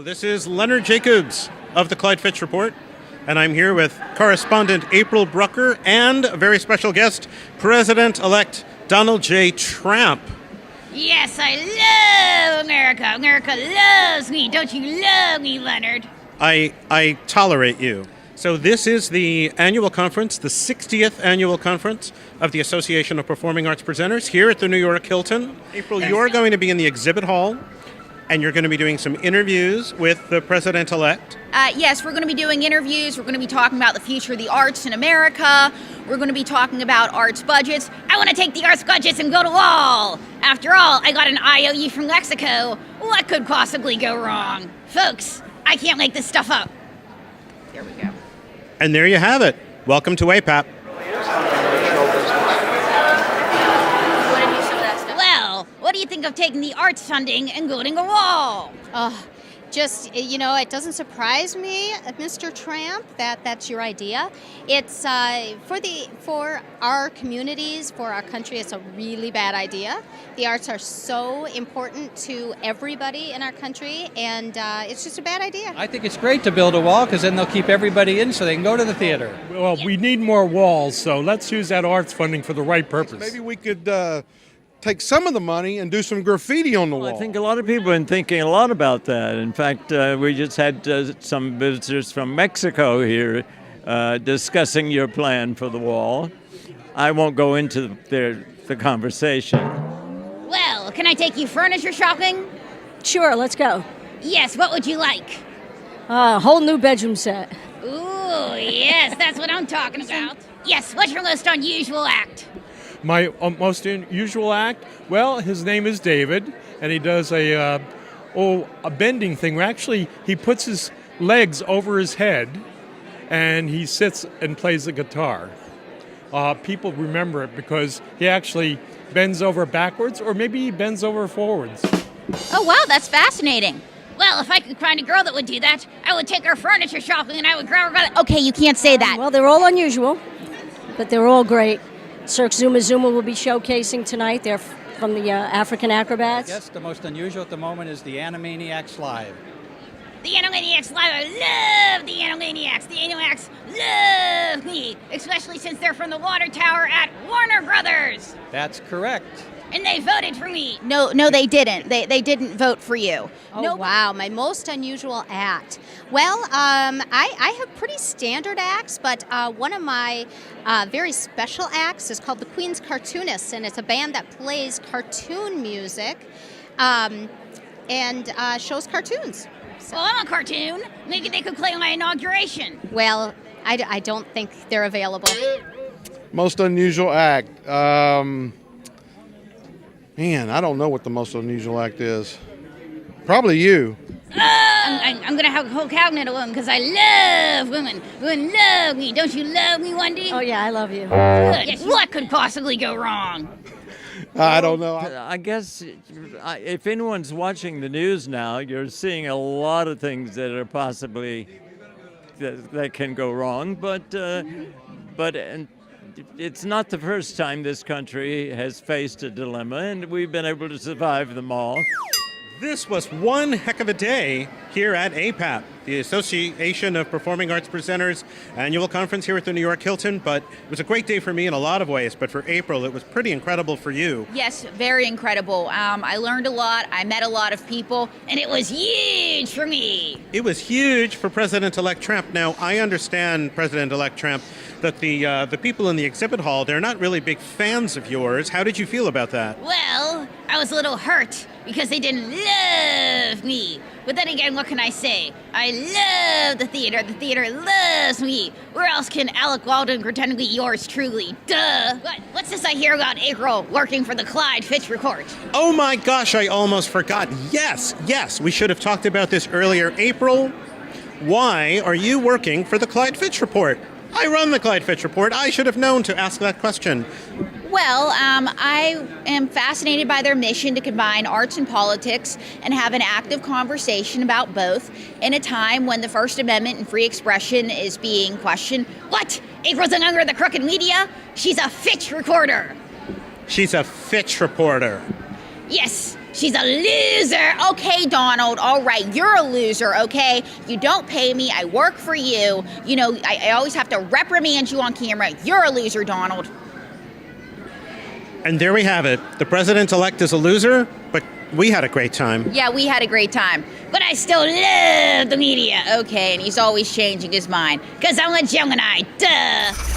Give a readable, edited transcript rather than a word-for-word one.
This is Leonard Jacobs of the Clyde Fitch Report, and I'm here with correspondent April Brucker and a very special guest, President-elect Donald J. Tramp. Yes, I love America. America loves me. Don't you love me, Leonard? I tolerate you. So this is the annual conference, the 60th annual conference of the Association of Performing Arts Presenters here at the New York Hilton. April, you're going to be in the exhibit hall, and you're going to be doing some interviews with the president-elect. Yes, we're going to be doing interviews. We're going to be talking about the future of the arts in America. We're going to be talking about arts budgets. I want to take the arts budgets and go to wall. After all, I got an IOU from Mexico. What could possibly go wrong? Folks, I can't make this stuff up. There we go. And there you have it. Welcome to APAP. Well, what do you think of taking the arts funding and going to wall? It doesn't surprise me, Mr. Tramp, that's your idea. It's for our communities, for our country, it's a really bad idea. The arts are so important to everybody in our country, and it's just a bad idea. I think it's great to build a wall because then they'll keep everybody in so they can go to the theater. Well, we need more walls, so let's use that arts funding for the right purpose. Maybe we could take some of the money and do some graffiti on the wall. I think a lot of people have been thinking a lot about that. In fact, we just had some visitors from Mexico here discussing your plan for the wall. I won't go into the conversation. Well, can I take you furniture shopping? Sure, let's go. Yes, what would you like? A whole new bedroom set. Ooh, yes, that's what I'm talking about. Yes, what's your most unusual act? My most unusual act? Well, his name is David, and he does a bending thing where actually he puts his legs over his head and he sits and plays the guitar. People remember it because he actually bends over backwards, or maybe he bends over forwards. Oh, wow, that's fascinating. Well, if I could find a girl that would do that, I would take her furniture shopping and I would grab her. Okay, you can't say that. Well, they're all unusual, but they're all great. Cirque Zuma Zuma will be showcasing tonight. They're from the African Acrobats. Yes, the most unusual at the moment is the Animaniacs Live. The Animaniacs Live, I love the Animaniacs. The Animaniacs love me, especially since they're from the water tower at Warner Brothers. That's correct. And they voted for me. No, they didn't. They didn't vote for you. Oh, no, wow, my most unusual act. Well, I have pretty standard acts, but one of my very special acts is called the Queen's Cartoonists, and it's a band that plays cartoon music and shows cartoons. So, well, I'm a cartoon. Maybe they could play on my inauguration. Well, I don't think they're available. Most unusual act. Man, I don't know what the most unusual act is. Probably you. I'm going to have a whole cabinet of women because I love women. Women love me. Don't you love me, Wendy? Oh, yeah, I love you. Good. Yes, what could possibly go wrong? I don't know. I guess if anyone's watching the news now, you're seeing a lot of things that are possibly that can go wrong, but it's not the first time this country has faced a dilemma, and we've been able to survive them all. This was one heck of a day here at APAP, the Association of Performing Arts Presenters annual conference here at the New York Hilton. But it was a great day for me in a lot of ways, but for April, it was pretty incredible for you. Yes, very incredible. I learned a lot. I met a lot of people, and it was huge for me. It was huge for President-elect Tramp. Now, I understand, President-elect Tramp, that the people in the exhibit hall, they're not really big fans of yours. How did you feel about that? Well, I was a little hurt because they didn't love me. But then again, what can I say? I love the theater. The theater loves me. Where else can Alec Walden pretend to be yours truly? Duh. What's this I hear about April working for the Clyde Fitch Report? Oh my gosh, I almost forgot. Yes, we should have talked about this earlier. April, why are you working for the Clyde Fitch Report? I run the Clyde Fitch Report. I should have known to ask that question. Well, I am fascinated by their mission to combine arts and politics and have an active conversation about both in a time when the First Amendment and free expression is being questioned. What? April's under the crooked media? She's a Fitch reporter. She's a Fitch reporter. Yes, She's a loser. Okay, Donald. All right, you're a loser, okay? You don't pay me. I work for you. You know, I always have to reprimand you on camera. You're a loser, Donald. And there we have it. The president-elect is a loser, but we had a great time. Yeah, we had a great time. But I still love the media. Okay, and he's always changing his mind. Because I'm a Gemini. Duh.